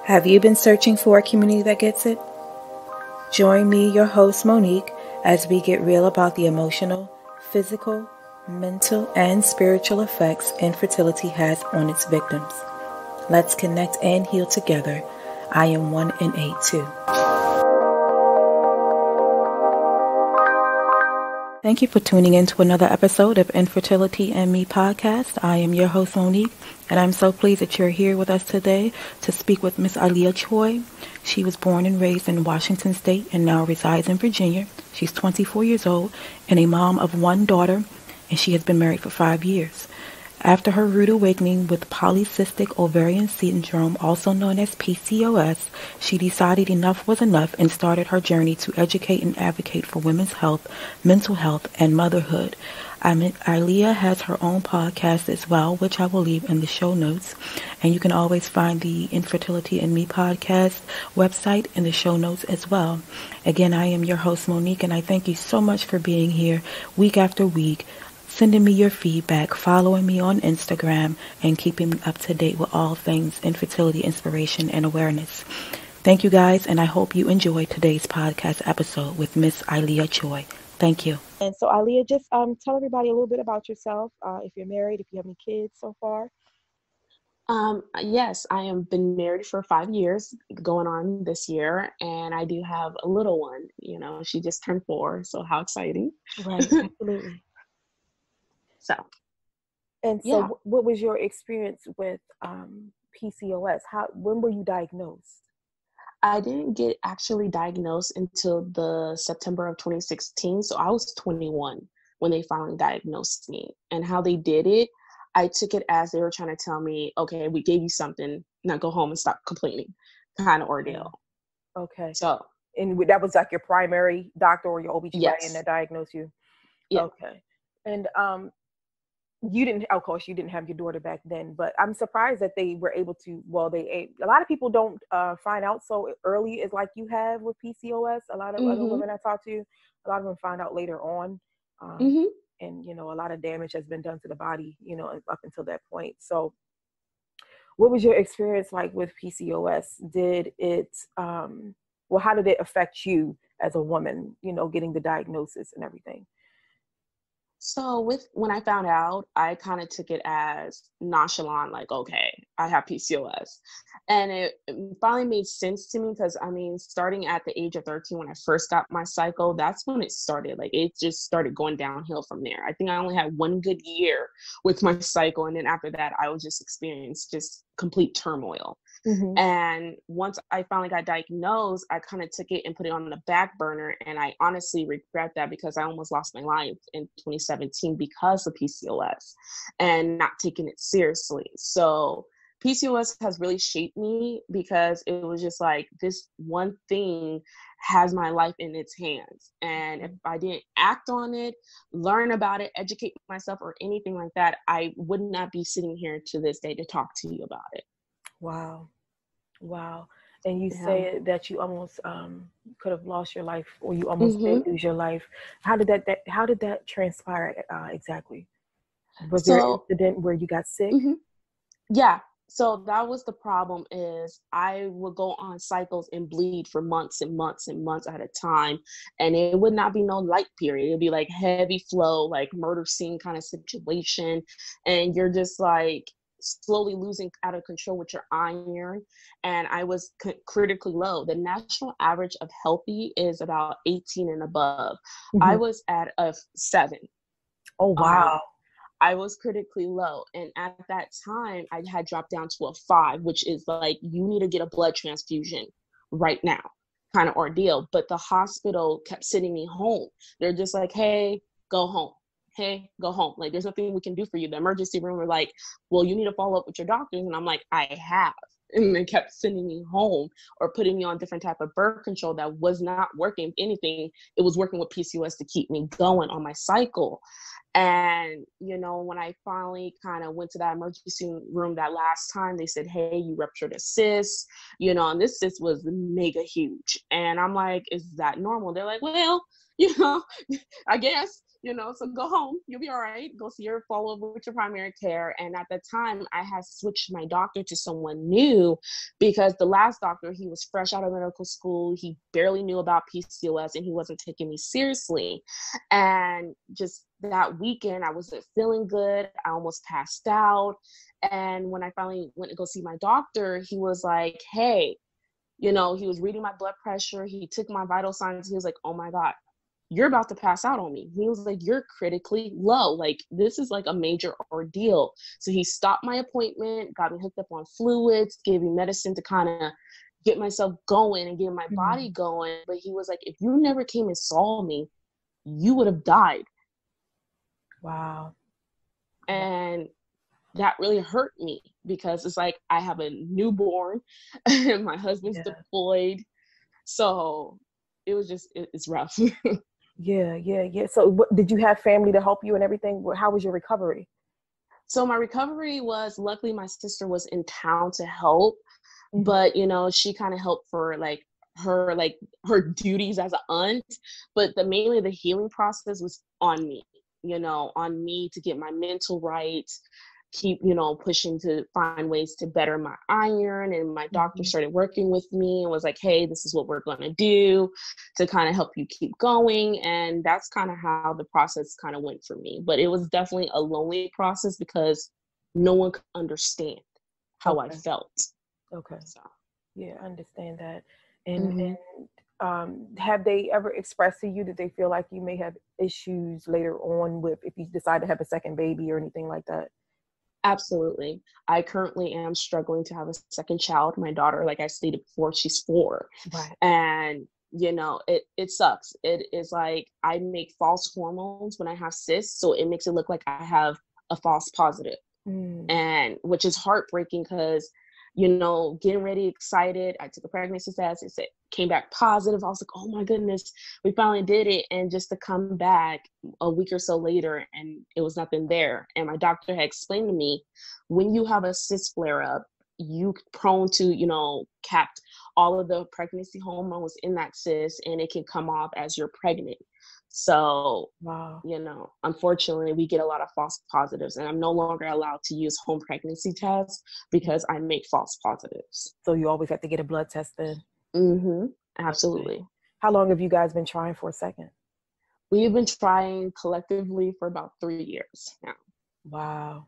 Have you been searching for a community that gets it? Join me, your host Monique, as we get real about the emotional, physical, mental, and spiritual effects infertility has on its victims. Let's connect and heal together. I am 1 in 8 too. Thank you for tuning in to another episode of Infertility and Me podcast. I am your host Monique, and I'm so pleased that you're here with us today to speak with Miss Aaliyah Choi. She was born and raised in Washington State and now resides in Virginia. She's 24 years old and a mom of one daughter, and she has been married for 5 years. After her rude awakening with Polycystic Ovarian Syndrome, also known as PCOS, she decided enough was enough and started her journey to educate and advocate for women's health, mental health, and motherhood. Aaliyah has her own podcast as well, which I will leave in the show notes. And you can always find the Infertility and Me podcast website in the show notes as well. Again, I am your host, Monique, and I thank you so much for being here week after week, sending me your feedback, following me on Instagram, and keeping me up to date with all things infertility, inspiration, and awareness. Thank you guys, and I hope you enjoyed today's podcast episode with Miss Aaliyah Choi. Thank you. And so, Aaliyah, just tell everybody a little bit about yourself, if you're married, if you have any kids so far. Yes, I have been married for 5 years, going on this year, and I do have a little one. You know, she just turned 4, so how exciting. Right, absolutely. So, what was your experience with PCOS? When were you diagnosed? I didn't get actually diagnosed until the September of 2016. So I was 21 when they finally diagnosed me. And how they did it, I took it as they were trying to tell me, okay, we gave you something, now go home and stop complaining, kind of ordeal. Okay. So, and that was like your primary doctor or your OB/GYN that diagnosed you? Yeah. Okay. And you didn't, of course, you didn't have your daughter back then, but I'm surprised that they were able to, a lot of people don't find out so early as like you have with PCOS. A lot of other women I talk to, a lot of them find out later on. And, you know, a lot of damage has been done to the body, you know, up until that point. So what was your experience like with PCOS? Did it, how did it affect you as a woman, you know, getting the diagnosis and everything? So when I found out, I kind of took it as nonchalant, like, okay, I have PCOS. And it finally made sense to me because, I mean, starting at the age of 13, when I first got my cycle, that's when it started. Like, it just started going downhill from there. I think I only had 1 good year with my cycle. And then after that, I would just experience just complete turmoil. And once I finally got diagnosed, I kind of took it and put it on the back burner. And I honestly regret that because I almost lost my life in 2017 because of PCOS and not taking it seriously. So PCOS has really shaped me because it was just like this one thing has my life in its hands. And if I didn't act on it, learn about it, educate myself or anything like that, I would not be sitting here to this day to talk to you about it. Wow. And you say that you almost could have lost your life, or you almost did lose your life. How did that transpire exactly? Was there an incident where you got sick? Yeah. So that was the problem, is I would go on cycles and bleed for months and months and months at a time. And it would not be no light period. It'd be like heavy flow, like murder scene kind of situation. And you're just like slowly losing out of control with your iron. And I was critically low. The national average of healthy is about 18 and above. I was at a 7. Oh, wow. I was critically low. And at that time, I had dropped down to a 5, which is like, you need to get a blood transfusion right now kind of ordeal. But the hospital kept sending me home. They're just like, hey, go home. Hey, go home. Like, there's nothing we can do for you. The emergency room were like, well, you need to follow up with your doctors. And I'm like, I have. And they kept sending me home or putting me on different type of birth control that was not working. If anything, it was working with PCOS to keep me going on my cycle. And, you know, when I finally kind of went to that emergency room that last time, they said, hey, you ruptured a cyst, you know, and this cyst was mega huge. And I'm like, is that normal? They're like, well, you know, I guess. so go home, you'll be all right. Go see your follow up with your primary care. And at the time, I had switched my doctor to someone new because the last doctor, he was fresh out of medical school. He barely knew about PCOS and he wasn't taking me seriously. And just that weekend, I wasn't feeling good. I almost passed out. And when I finally went to go see my doctor, he was like, hey, he was reading my blood pressure. He took my vital signs. He was like, oh my God, you're about to pass out on me. He was like, you're critically low. Like, this is like a major ordeal. So he stopped my appointment, got me hooked up on fluids, gave me medicine to kind of get myself going and get my body going. But he was like, if you never came and saw me, you would have died. Wow. And that really hurt me because it's like I have a newborn and my husband's deployed. So it was just, it's rough. Yeah. So did you have family to help you and everything? How was your recovery? So my recovery was, luckily my sister was in town to help, but she kind of helped for her duties as an aunt, but mainly the healing process was on me, on me to get my mental right, keep, pushing to find ways to better my iron. And my doctor started working with me and was like, hey, this is what we're going to do to kind of help you keep going. And that's kind of how the process kind of went for me. But it was definitely a lonely process because no one could understand how I felt. Okay. So. Yeah, I understand that. And have they ever expressed to you that they feel like you may have issues later on with if you decide to have a second baby or anything like that? Absolutely. I currently am struggling to have a second child. My daughter, like I stated before, she's 4. Right. And, it sucks. It is like I make false hormones when I have cysts. So it makes it look like I have a false positive. And which is heartbreaking because, getting ready, excited. I took a pregnancy test. It came back positive. I was like, oh my goodness, we finally did it. And just to come back a week or so later and it was nothing there. And my doctor had explained to me, when you have a cyst flare up, you prone to, capped all of the pregnancy hormones in that cyst and it can come off as you're pregnant. So, wow. Unfortunately, we get a lot of false positives and I'm no longer allowed to use home pregnancy tests because I make false positives. So you always have to get a blood test then? Absolutely. Okay. How long have you guys been trying for a second? We've been trying collectively for about 3 years now. Wow.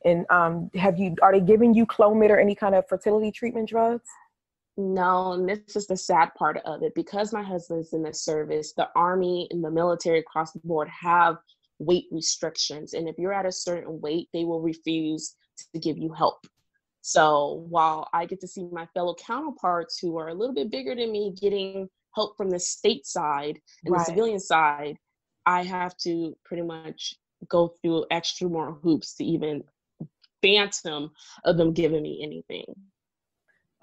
And are they giving you Clomid or any kind of fertility treatment drugs? No, and this is the sad part of it. Because my husband's in the service, the Army and the military across the board have weight restrictions. And if you're at a certain weight, they will refuse to give you help. So while I get to see my fellow counterparts who are a little bit bigger than me getting help from the state side and the civilian side, I have to pretty much go through extra more hoops to even phantom of them giving me anything.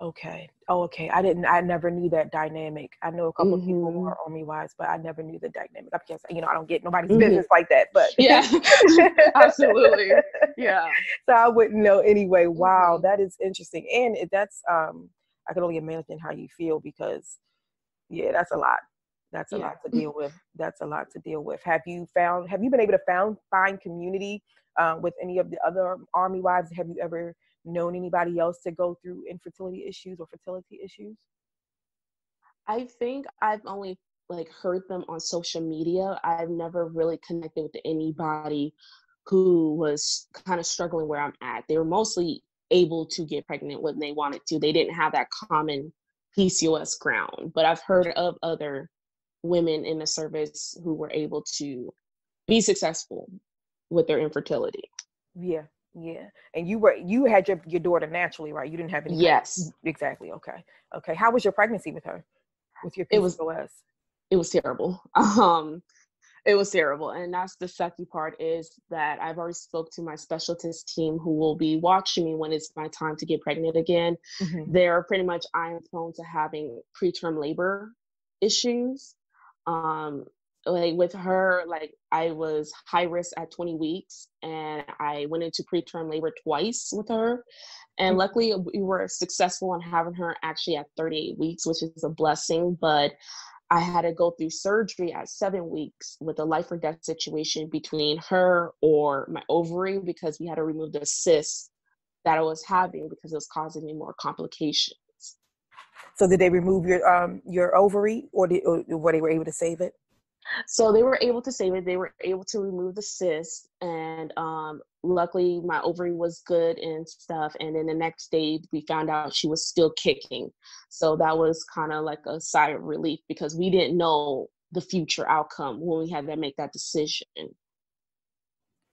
Okay. Oh, okay. I never knew that dynamic. I know a couple of people who are Army wives, but I never knew the dynamic. I guess, I don't get nobody's business like that, but yeah, absolutely. Yeah. So I wouldn't know anyway. Wow. That is interesting. And that's, I can only imagine how you feel because that's a lot. That's a lot to deal with. That's a lot to deal with. Have you been able to find community with any of the other Army wives? Have you ever known anybody else to go through infertility issues or fertility issues? I think I've only heard them on social media. I've never really connected with anybody who was kind of struggling where I'm at. They were mostly able to get pregnant when they wanted to. They didn't have that common PCOS ground, but I've heard of other women in the service who were able to be successful with their infertility. Yeah. And you had your daughter naturally, right? You didn't have any. Yes. Exactly. Okay. How was your pregnancy with her? With your PCOS? It was terrible. It was terrible. And that's the sucky part is that I've already spoke to my specialist team who will be watching me when it's my time to get pregnant again. They're pretty much, I am prone to having preterm labor issues. With her, I was high risk at 20 weeks and I went into preterm labor twice with her. And luckily we were successful in having her actually at 38 weeks, which is a blessing. But I had to go through surgery at 7 weeks with a life or death situation between her or my ovary, because we had to remove the cyst that I was having because it was causing me more complications. So did they remove your ovary, or were they able to save it? So they were able to save it. They were able to remove the cyst, and luckily my ovary was good and stuff. And then the next day we found out she was still kicking. So that was kind of like a sigh of relief, because we didn't know the future outcome when we had to make that decision.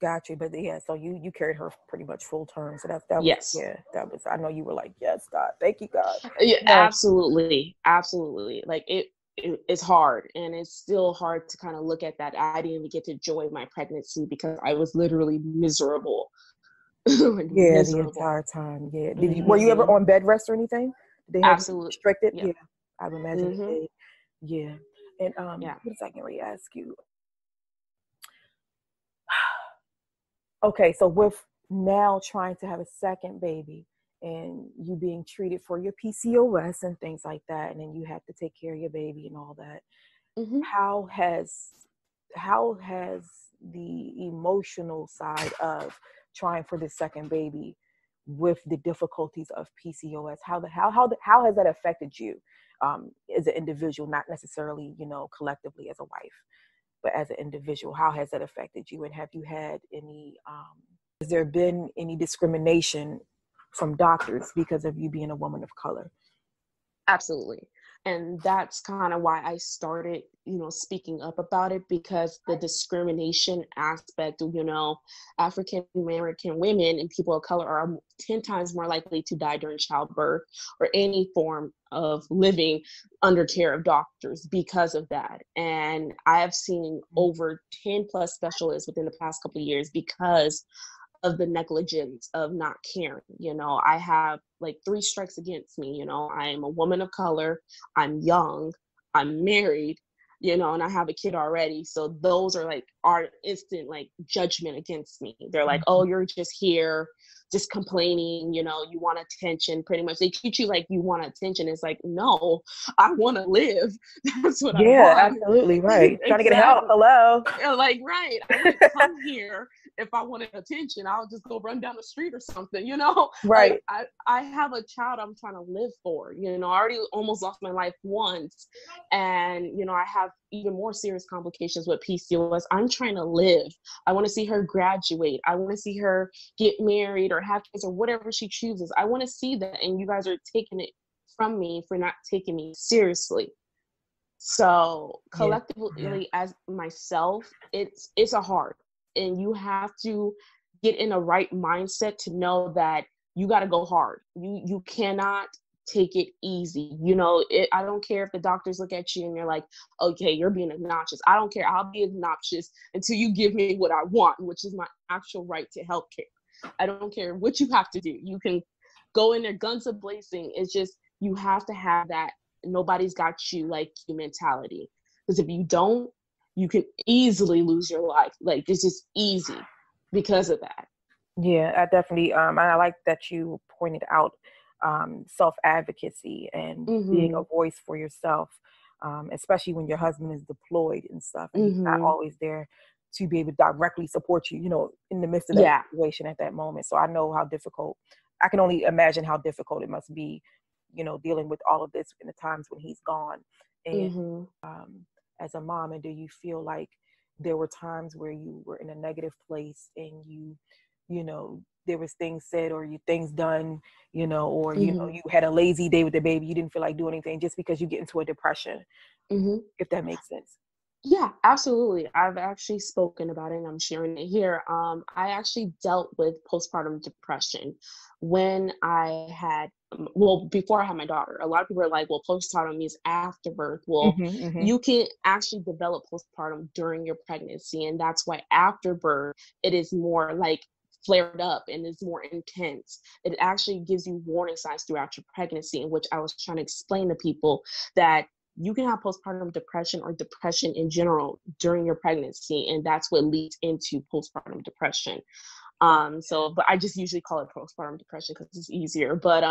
Got you. But yeah, so you carried her pretty much full term. So that was, Yes. yeah, that was, I know you were like, yes, God, thank you, God. Yeah, No. absolutely. Absolutely. Like it's hard, and it's still hard to kind of look at that. I didn't even get to enjoy my pregnancy because I was literally miserable. Like, Yeah, the miserable. entire time. Yeah. Were you ever Mm-hmm. on bed rest or anything? Did they have you Absolutely. restricted? Yep. Yeah, I would imagine Mm-hmm. they did. Yeah. And Yeah. what was I going to ask you? Okay, so with now trying to have a second baby and you being treated for your PCOS and things like that, and then you have to take care of your baby and all that, Mm-hmm. how has the emotional side of trying for the second baby with the difficulties of PCOS, how has that affected you as an individual, not necessarily, collectively as a wife, but as an individual? How has that affected you? And have you had any, has there been any discrimination from doctors because of you being a woman of color? Absolutely. And that's kind of why I started, speaking up about it, because the discrimination aspect, African American women and people of color are 10 times more likely to die during childbirth or any form of living under care of doctors because of that. And I have seen over 10 plus specialists within the past couple of years because of the negligence of not caring. I have like 3 strikes against me. I am a woman of color, I'm young, I'm married, and I have a kid already. So those are like our instant like judgment against me. They're like, oh, you're just here just complaining, you want attention. Pretty much they treat you like you want attention. It's like, no, I want to live. That's what I Yeah, want. absolutely right. Trying to get help. Exactly. Hello. Like, right. I wouldn't come here if I wanted attention. I'll just go run down the street or something, Right. Like I have a child I'm trying to live for. I already almost lost my life once, and I have even more serious complications with PCOS. I'm trying to live. I want to see her graduate. I want to see her get married or have kids or whatever she chooses. I want to see that, and you guys are taking it from me for not taking me seriously. So collectively, as myself, it's a hard, and you have to get in the right mindset to know that you got to go hard. You cannot take it easy. I don't care if the doctors look at you and you're like, okay, you're being obnoxious. I don't care. I'll be obnoxious until you give me what I want, which is my actual right to healthcare. I don't care what you have to do. You can go in there guns a-blazing. It's just, you have to have that nobody's got you like you mentality. Because if you don't, you can easily lose your life. Like, it's just easy because of that. Yeah, I definitely, and I like that you pointed out self-advocacy and being a voice for yourself, especially when your husband is deployed and stuff, and he's not always there to be able to directly support you, in the midst of that situation at that moment. So I know how difficult, I can only imagine how difficult it must be, dealing with all of this in the times when he's gone. And as a mom, and do you feel like there were times where you were in a negative place and there was things said or things done, or, you had a lazy day with the baby, you didn't feel like doing anything just because you get into a depression, if that makes sense? Yeah, absolutely. I've actually spoken about it and I'm sharing it here. I actually dealt with postpartum depression when I had, before I had my daughter. A lot of people are like, well, postpartum means after birth. Well, you can actually develop postpartum during your pregnancy. And that's why after birth, it is more like flared up and is more intense. It actually gives you warning signs throughout your pregnancy, in which I was trying to explain to people that you can have postpartum depression or depression in general during your pregnancy, and that's what leads into postpartum depression. But I just usually call it postpartum depression because it's easier. But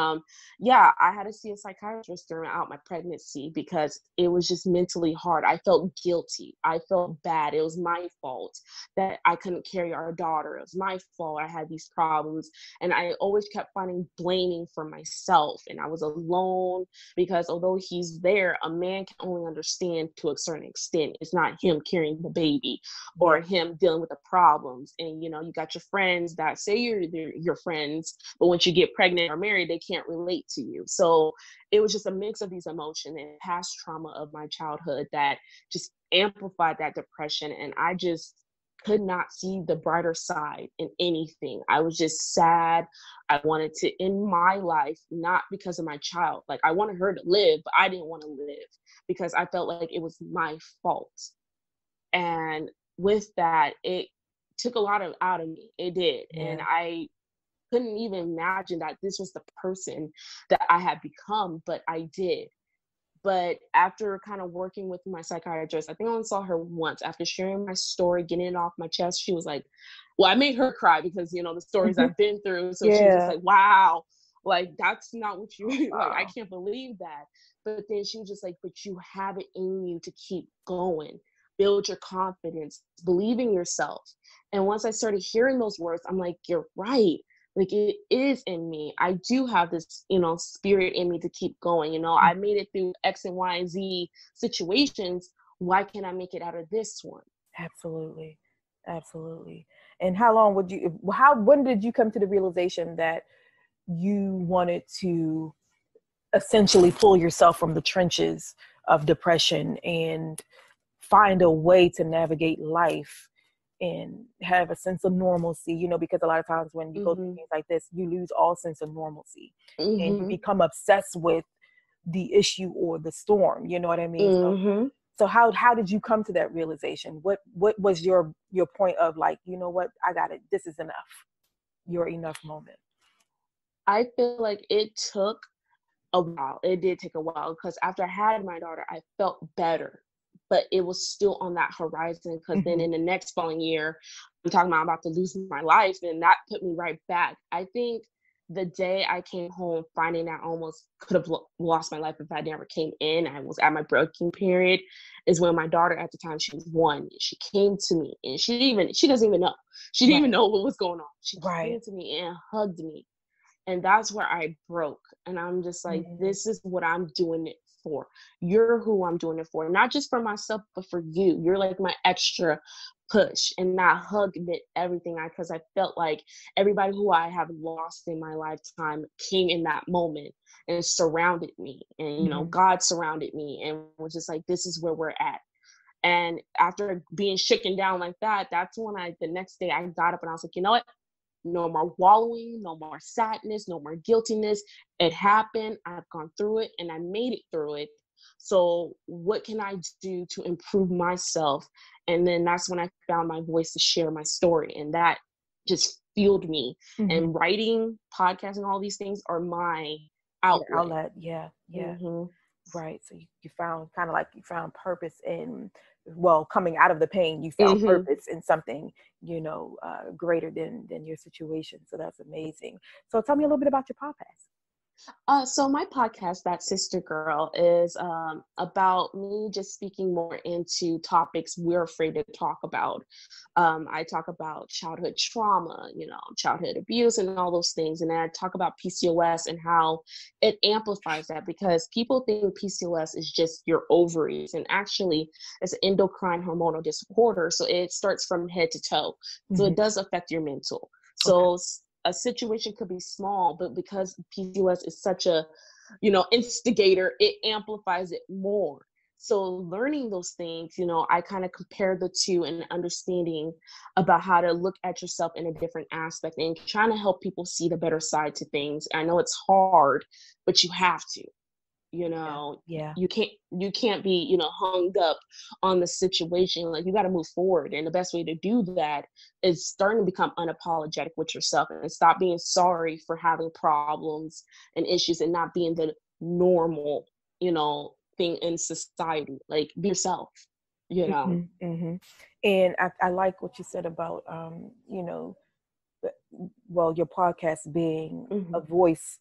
yeah, I had to see a psychiatrist throughout my pregnancy because it was just mentally hard. I felt guilty. I felt bad. It was my fault that I couldn't carry our daughter. It was my fault I had these problems. And I always kept finding blaming for myself. And I was alone because although he's there, a man can only understand to a certain extent. It's not him carrying the baby or him dealing with the problems. And, you know, you got your friends that say you're your friends, but once you get pregnant or married, they can't relate to you. So it was just a mix of these emotions and past trauma of my childhood that just amplified that depression. And I just could not see the brighter side in anything. I was just sad. I wanted to end my life, not because of my child. Like, I wanted her to live, but I didn't want to live because I felt like it was my fault. And with that, it took a lot out of me. It did. Yeah. And I couldn't even imagine that this was the person that I had become, but I did. But after kind of working with my psychiatrist, I think I only saw her once. After sharing my story, getting it off my chest, she was like, well, I made her cry because, you know, the stories I've been through. So she was just like, wow, like, that's not what you, like, I can't believe that. But then she was just like, but you have it in you to keep going. Build your confidence, believe in yourself. And once I started hearing those words, I'm like, you're right. Like, it is in me. I do have this, you know, spirit in me to keep going. You know, I made it through X and Y and Z situations. Why can't I make it out of this one? Absolutely. Absolutely. And when did you come to the realization that you wanted to essentially pull yourself from the trenches of depression and find a way to navigate life and have a sense of normalcy, you know, because a lot of times when you go through things like this, you lose all sense of normalcy and you become obsessed with the issue or the storm, you know what I mean? So how did you come to that realization? What was your point of, like, you know what, I got it, this is enough, your enough moment? I feel like it took a while. It did take a while because after I had my daughter, I felt better, but it was still on that horizon because then in the next following year, I'm about to lose my life, and that put me right back. I think the day I came home finding I almost could have lost my life if I never came in, I was at my breaking period, is when my daughter at the time, she was 1, she came to me and she doesn't even know. She didn't even know what was going on. She came to me and hugged me. And that's where I broke. And I'm just like, this is what I'm doing it for. You're who I'm doing it for. Not just for myself, but for you. You're like my extra push. And that hug meant everything, because I felt like everybody who I have lost in my lifetime came in that moment and surrounded me. And, you know, God surrounded me and was just like, this is where we're at. And after being shaken down like that, that's when the next day I got up and I was like, you know what? No more wallowing, no more sadness, no more guiltiness. It happened. I've gone through it and I made it through it. So what can I do to improve myself? And then that's when I found my voice to share my story. And that just fueled me. And writing, podcasting, all these things are my outlet. Yeah. Right. So you found you found purpose in, well, coming out of the pain, you found purpose in something, you know, greater than your situation. So that's amazing. So tell me a little bit about your podcast. So my podcast, That Sister Girl, is about me just speaking more into topics we're afraid to talk about. I talk about childhood trauma, you know, childhood abuse and all those things. And then I talk about PCOS and how it amplifies that, because people think PCOS is just your ovaries. And actually, it's an endocrine hormonal disorder. So it starts from head to toe. So it does affect your mental. So a situation could be small, but because PCOS is such a, you know, instigator, it amplifies it more. So learning those things, you know, I kind of compare the two and understanding about how to look at yourself in a different aspect and trying to help people see the better side to things. I know it's hard, but you have to. You know, you can't be, you know, hung up on the situation. Like, you got to move forward. And the best way to do that is starting to become unapologetic with yourself and stop being sorry for having problems and issues and not being the normal, you know, thing in society. Like, be yourself, you know. And I like what you said about, you know, well, your podcast being a Mm-hmm. voice,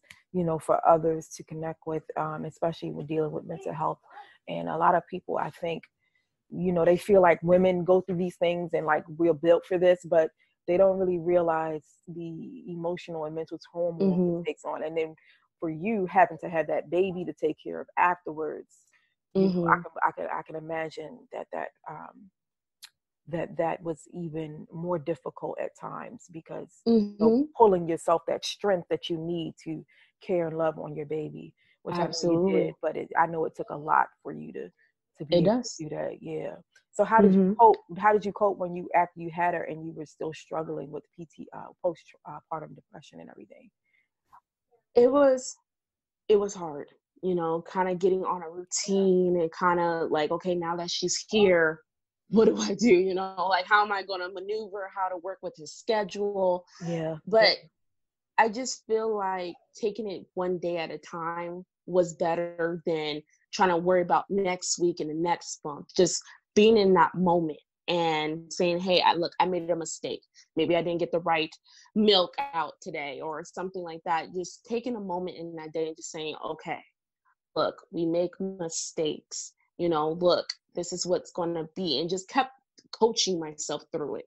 for others to connect with, especially with dealing with mental health. And a lot of people, I think, they feel like women go through these things and like we're built for this, but they don't really realize the emotional and mental turmoil Mm-hmm. it takes on. And then for you having to have that baby to take care of afterwards, Mm-hmm. I can imagine that was even more difficult at times, because Mm-hmm. pulling yourself that strength that you need to care and love on your baby, which I know you did, Absolutely. but I know it took a lot for you to be It able does. to do that. Yeah. So Mm-hmm. how did you cope when you, after you had her and you were still struggling with postpartum depression and everything? It was hard, kind of getting on a routine and kind of like, okay, now that she's here, what do I do? Like, how am I going to maneuver, how to work with his schedule? Yeah. But I just feel like taking it one day at a time was better than trying to worry about next week and the next month. Just being in that moment and saying, hey, look, I made a mistake. Maybe I didn't get the right milk out today or something like that. Just taking a moment in that day and just saying, okay, look, we make mistakes. Look, this is what's going to be. And just kept coaching myself through it.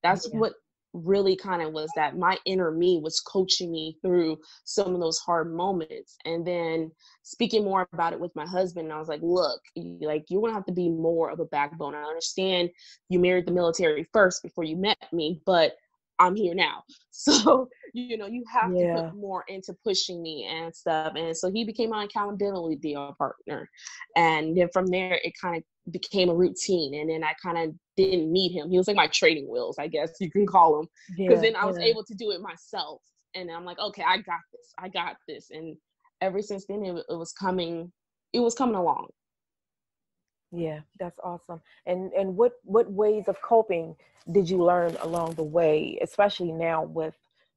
That's Yeah. what really kind of was, that my inner me was coaching me through some of those hard moments. And then speaking more about it with my husband, I was like, look, you're going to have to be more of a backbone. I understand you married the military first before you met me, but I'm here now. So, you have to put Yeah. more into pushing me and stuff. And so he became my accountability partner. And then from there, it kind of became a routine. And then I kind of didn't need him. He was like my training wheels, I guess you can call him. Because Yeah. then I was Yeah. able to do it myself. And I'm like, okay, I got this. I got this. And ever since then, it was coming. It was coming along. Yeah, that's awesome. And what ways of coping did you learn along the way, especially now with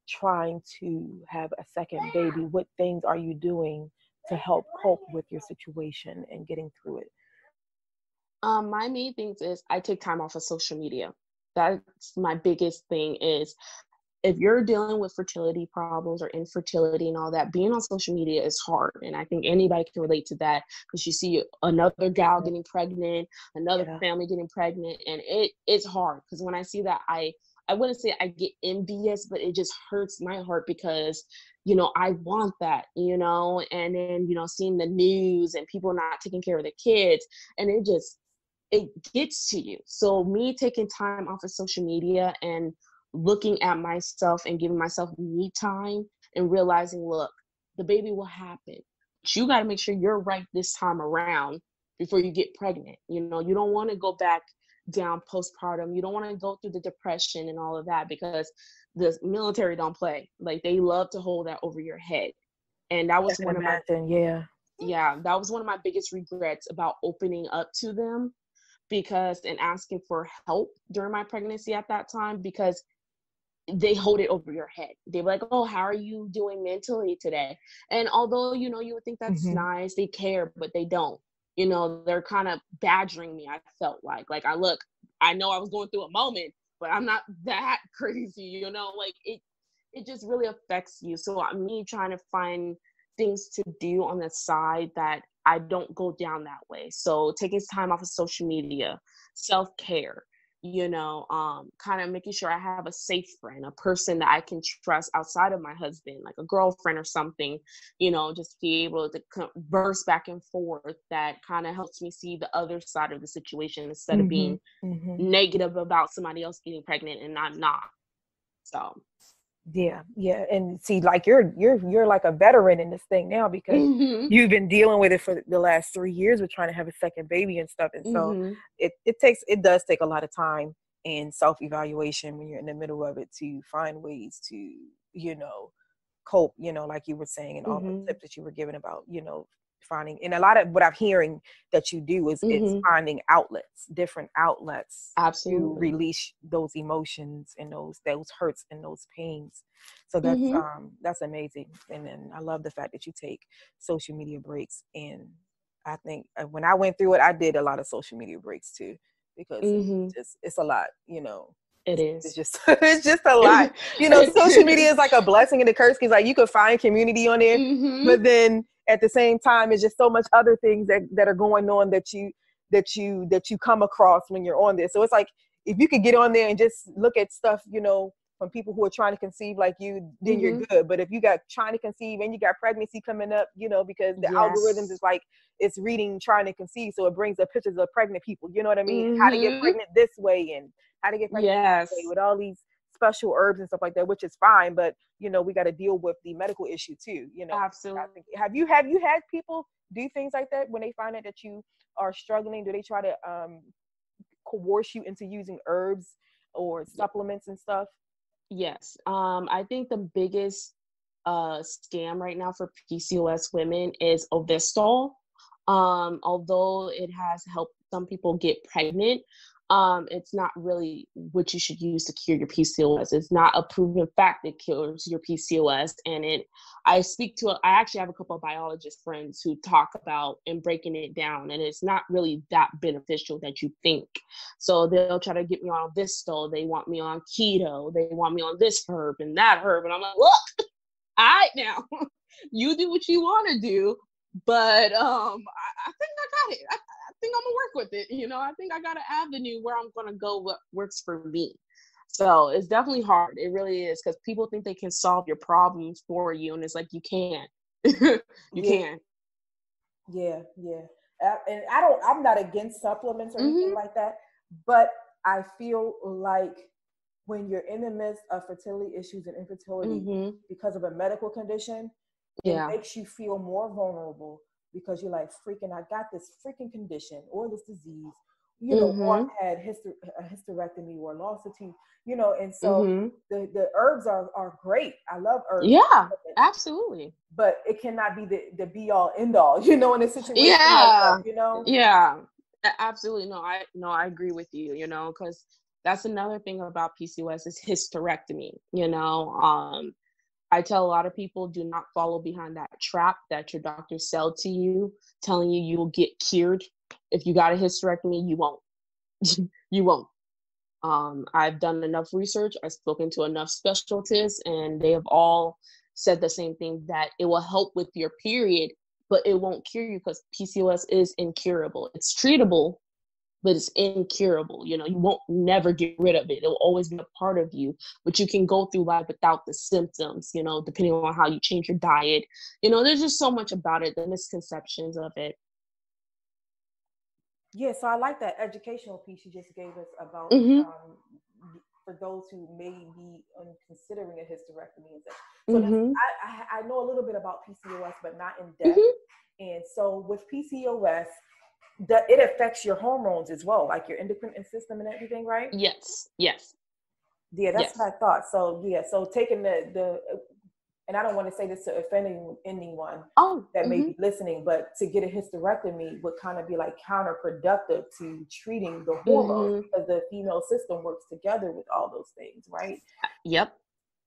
trying to have a second baby? What things are you doing to help cope with your situation and getting through it? My main things is I take time off of social media. That's my biggest thing. Is if you're dealing with fertility problems or infertility and all that, being on social media is hard. And I think anybody can relate to that, because you see another gal Yeah. getting pregnant, another Yeah. family getting pregnant, and it's hard. Because when I see that, I wouldn't say I get envious, but it just hurts my heart, because I want that, and then seeing the news and people not taking care of the kids, and it gets to you. So me taking time off of social media and looking at myself and giving myself me time and realizing, look, the baby will happen. But you got to make sure you're right this time around before you get pregnant. You don't want to go back down postpartum. You don't want to go through the depression and all of that, because the military don't play. Like, they love to hold that over your head. And that I was can one of my, imagine. Yeah. yeah, that was one of my biggest regrets about opening up to them, because and asking for help during my pregnancy at that time, because they hold it over your head. They're like, oh, how are you doing mentally today? And although, you would think that's Hmm. nice, they care, but they don't. They're kind of badgering me. I felt like I know I was going through a moment, but I'm not that crazy, like it just really affects you. So me trying to find things to do on the side that I don't go down that way. So taking time off of social media, self-care, kind of making sure I have a safe friend, a person that I can trust outside of my husband, like a girlfriend or something, just be able to converse back and forth. That kind of helps me see the other side of the situation, instead of Hmm. being Hmm. negative about somebody else getting pregnant and I'm not. So. Yeah, yeah, and see, like you're like a veteran in this thing now, because Mhm. you've been dealing with it for the last 3 years with trying to have a second baby and stuff, and so Mhm. it does take a lot of time and self evaluation when you're in the middle of it, to find ways to cope, like you were saying, and all the Mhm. tips that you were giving about finding. And a lot of what I'm hearing that you do is Mhm. finding outlets, different outlets, to Absolutely. release those emotions and those hurts and those pains. So Mhm. that's amazing. And then I love the fact that you take social media breaks. And I think when I went through it, I did a lot of social media breaks too, because Mhm. it's a lot. It It's is. just it's just a lot. You know, social media is like a blessing and a curse because like you could find community on there, but then at the same time, it's just so much other things that are going on that you come across when you're on there. So it's like if you could get on there and just look at stuff, you know, from people who are trying to conceive like you, then you're good. But if you got trying to conceive and you got pregnancy coming up, you know, because the algorithms is like it's reading trying to conceive, so it brings up pictures of pregnant people. You know what I mean? How to get pregnant this way and how to get pregnant this way with all these special herbs and stuff like that, which is fine. But you know, we got to deal with the medical issue too. You know, Absolutely. Have you had people do things like that when they find out that you are struggling? Do they try to coerce you into using herbs or supplements and stuff? Yes. I think the biggest scam right now for PCOS women is Ovistol. Although it has helped some people get pregnant, it's not really what you should use to cure your PCOS. It's not a proven fact that cures your PCOS. And I actually have a couple of biologist friends who talk about and breaking it down, and it's not really that beneficial that you think. So they'll try to get me on Vistol. They want me on keto. They want me on this herb and that herb. And I'm like, look, all right now, you do what you want to do. But I think I got it. I think I'm gonna work with it. You know, I think I got an avenue where I'm gonna go what works for me. So it's definitely hard. It really is, because people think they can solve your problems for you, and it's like you can't. You can't. Yeah. And I'm not against supplements or anything like that, but I feel like when you're in the midst of fertility issues and infertility because of a medical condition, it makes you feel more vulnerable because you're like, freaking, I got this freaking condition or this disease, you know, or I've had a hysterectomy or lost a tooth, you know, and so the herbs are great. I love herbs. Yeah, absolutely. But it cannot be the be all end all, you know, in a situation like that, you know? Yeah, absolutely. No, I agree with you, you know, because that's another thing about PCOS is hysterectomy, you know. I tell a lot of people, do not follow behind that trap that your doctor sell to you, telling you will get cured. If you got a hysterectomy, you won't. You won't. I've done enough research. I've spoken to enough specialists, and they have all said the same thing, that it will help with your period, but it won't cure you because PCOS is incurable. It's treatable, but it's incurable. You know, you won't never get rid of it. It'll always be a part of you, but you can go through life without the symptoms, you know, depending on how you change your diet. You know, there's just so much about it, the misconceptions of it. Yeah, so I like that educational piece you just gave us about for those who may be considering a hysterectomy and stuff. So I know a little bit about PCOS, but not in depth. And so with PCOS, it affects your hormones as well, like your endocrine system and everything, right? Yes. Yeah, that's what I thought. So yeah, so taking the and I don't want to say this to offend anyone that may be listening, but to get a hysterectomy would kind of be like counterproductive to treating the hormones because the female system works together with all those things, right? Yep.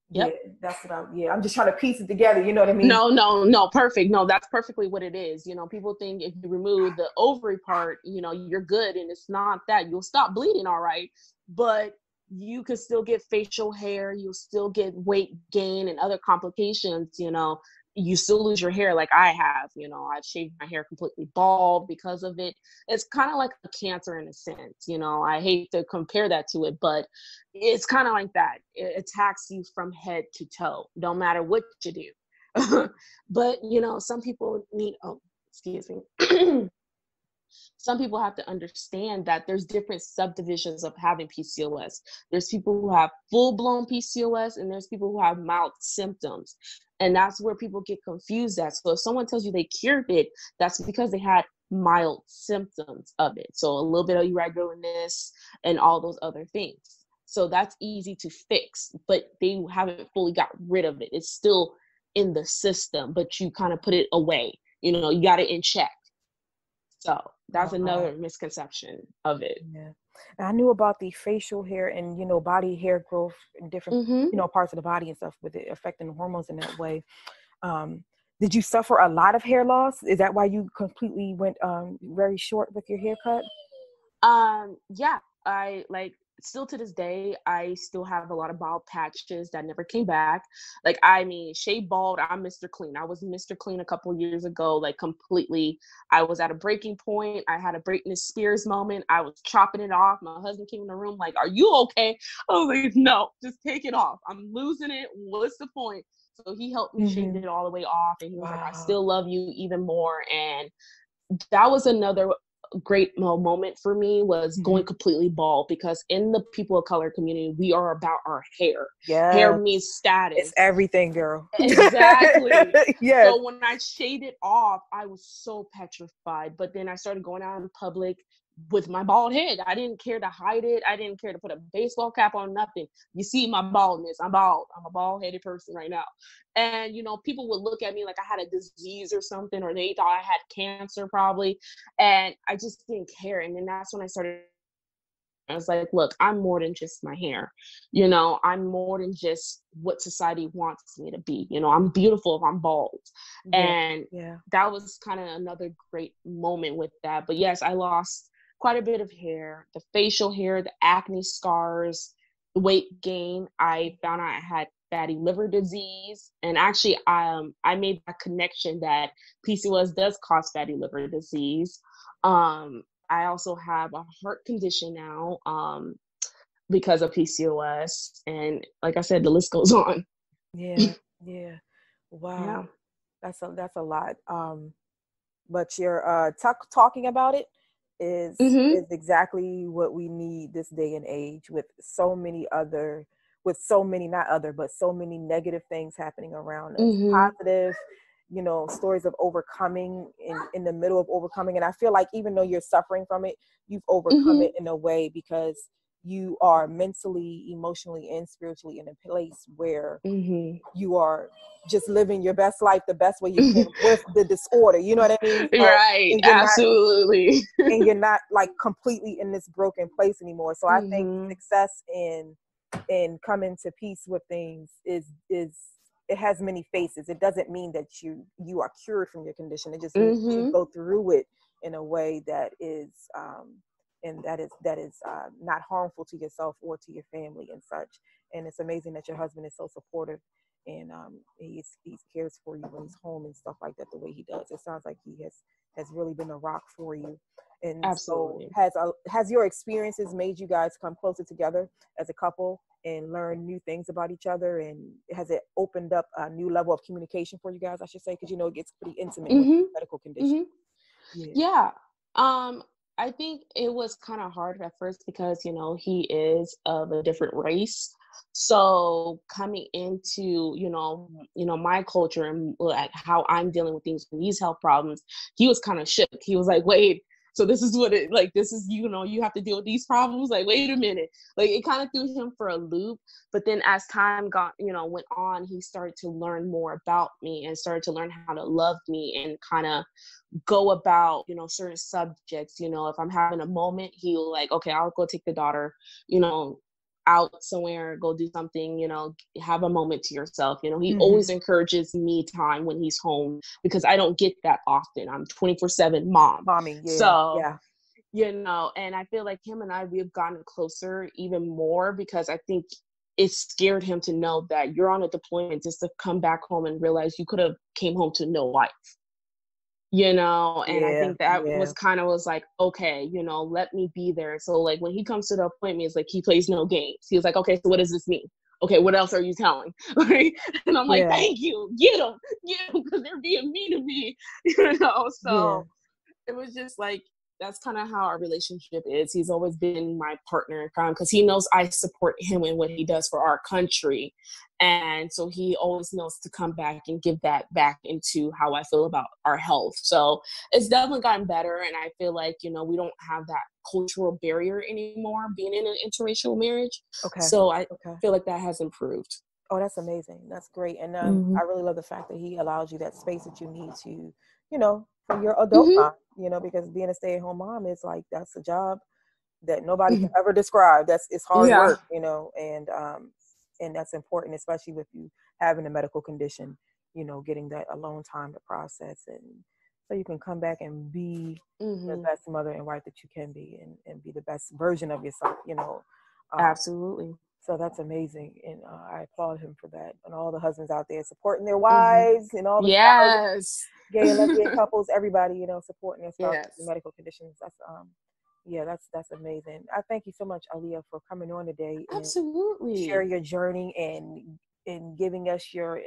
Yeah, that's what I'm just trying to piece it together. You know what I mean? No, perfect. No, that's perfectly what it is. You know, people think if you remove the ovary part, you know, you're good, and it's not that. You'll stop bleeding, all right, but you could still get facial hair. You'll still get weight gain and other complications. You know, you still lose your hair, like I have. You know, I've shaved my hair completely bald because of it. It's kind of like a cancer in a sense. You know, I hate to compare that to it, but it's kind of like that. It attacks you from head to toe, no matter what you do. But, you know, some people need, excuse me. Some people have to understand that there's different subdivisions of having PCOS. There's people who have full-blown PCOS, and there's people who have mild symptoms. And that's where people get confused at. So if someone tells you they cured it, that's because they had mild symptoms of it. So a little bit of irregularness and all those other things. So that's easy to fix, but they haven't fully got rid of it. It's still in the system, but you kind of put it away. You know, you got it in check. So that's another misconception of it. Yeah. And I knew about the facial hair and, you know, body hair growth in different, you know, parts of the body and stuff with it affecting the hormones in that way. Did you suffer a lot of hair loss? Is that why you completely went very short with your haircut? Yeah, I like still to this day, I still have a lot of bald patches that never came back. Like, I mean, shave bald, I'm Mr. Clean. I was Mr. Clean a couple of years ago, like completely. I was at a breaking point. I had a Britney Spears moment. I was chopping it off. My husband came in the room like, "Are you okay?" I was like, "No, just take it off. I'm losing it. What's the point?" So he helped me shave it all the way off. And he was like, "I still love you even more." And that was another great moment for me, was going completely bald, because in the people of color community, we are about our hair. Hair means status. It's everything, girl. Exactly. Yes. So when I shaved it off, I was so petrified. But then I started going out in public with my bald head. I didn't care to hide it. I didn't care to put a baseball cap on, nothing. You see my baldness. I'm bald. I'm a bald-headed person right now. And, you know, people would look at me like I had a disease or something, or they thought I had cancer probably. And I just didn't care. And then that's when I was like, look, I'm more than just my hair. You know, I'm more than just what society wants me to be. You know, I'm beautiful if I'm bald. And that was kind of another great moment with that. But yes, I lost quite a bit of hair, the facial hair, the acne scars, the weight gain. I found out I had fatty liver disease. And actually, I made that connection that PCOS does cause fatty liver disease. I also have a heart condition now, because of PCOS. And like I said, the list goes on. Yeah. Wow. Yeah. That's a lot. But you're talking about it is exactly what we need this day and age, with so many negative things happening around us. Positive, you know, stories of overcoming in the middle of overcoming. And I feel like even though you're suffering from it, you've overcome it in a way, because you are mentally, emotionally, and spiritually in a place where you are just living your best life the best way you can with the disorder. You know what I mean? Right. Absolutely. And you're not like completely in this broken place anymore. So I think success in coming to peace with things is it has many faces. It doesn't mean that you are cured from your condition. It just means you go through it in a way that is not harmful to yourself or to your family and such. And it's amazing that your husband is so supportive, and he cares for you when he's home and stuff like that, the way he does. It sounds like he has really been a rock for you. And absolutely. So has your experiences made you guys come closer together as a couple and learn new things about each other? And has it opened up a new level of communication for you guys, I should say? Because, you know, it gets pretty intimate with medical conditions. Yeah. I think it was kind of hard at first because, you know, he is of a different race. So coming into, you know, my culture and like how I'm dealing with things, these health problems, he was kind of shook. He was like, wait, so this is what it, like, this is, you know, you have to deal with these problems. Like, wait a minute. Like, it kind of threw him for a loop. But then as time went on, he started to learn more about me and started to learn how to love me and kind of go about, you know, certain subjects. You know, if I'm having a moment, he'll like, okay, I'll go take the daughter, you know, out somewhere, go do something, you know, have a moment to yourself. You know, he always encourages me time when he's home, because I don't get that often. I'm 24/7 mommy. So, you know, and I feel like him and I, we've gotten closer even more, because I think it scared him to know that you're on a deployment, just to come back home and realize you could have came home to no life. You know, and I think that was like, okay, you know, let me be there. So like when he comes to the appointment, it's like he plays no games. He was like, okay, so what does this mean? Okay, what else are you telling? Like, and I'm like, thank you, get them, because they're being mean to me, you know. So it was just like, that's kind of how our relationship is. He's always been my partner in crime, because he knows I support him in what he does for our country. And so he always knows to come back and give that back into how I feel about our health. So it's definitely gotten better. And I feel like, you know, we don't have that cultural barrier anymore being in an interracial marriage. So I feel like that has improved. Oh, that's amazing. That's great. And I really love the fact that he allows you that space that you need to, you know, for your adult time, you know, because being a stay-at-home mom is like, that's a job that nobody can ever describe. It's hard work, you know, and that's important, especially with you having a medical condition, you know, getting that alone time to process, and so you can come back and be the best mother and wife that you can be, and be the best version of yourself, you know. Absolutely. So that's amazing, and I applaud him for that. And all the husbands out there supporting their Mm-hmm. wives, and all the Yes. gay and lesbian couples, everybody, supporting their spouses Yes. with medical conditions. That's amazing. I thank you so much, Aaliyah, for coming on today and share Absolutely. your journey and giving us your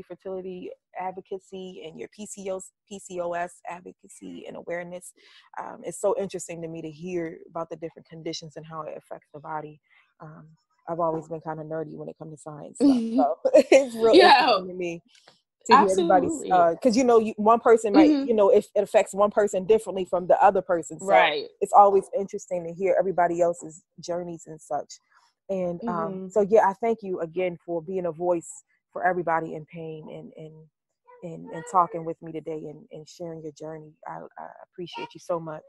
fertility advocacy and your PCOS advocacy and awareness. It's so interesting to me to hear about the different conditions and how it affects the body. I've always been kind of nerdy when it comes to science stuff, so it's real Yeah, interesting to me to hear everybody's, absolutely. because one person might, Mm-hmm. it affects one person differently from the other person, so Right. it's always interesting to hear everybody else's journeys and such. And Mm-hmm. so yeah, I thank you again for being a voice for everybody in pain and talking with me today and sharing your journey. I appreciate you so much.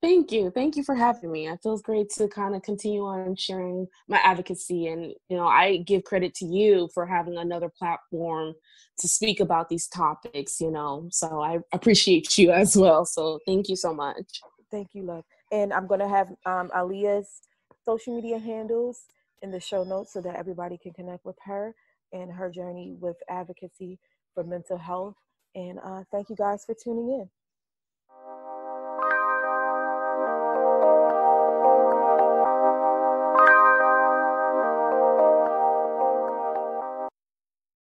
Thank you. Thank you for having me. It feels great to kind of continue on sharing my advocacy. And, I give credit to you for having another platform to speak about these topics, so I appreciate you as well. So thank you so much. Thank you, love. And I'm going to have Aaliyah's social media handles in the show notes so that everybody can connect with her and her journey with advocacy for mental health. And thank you guys for tuning in.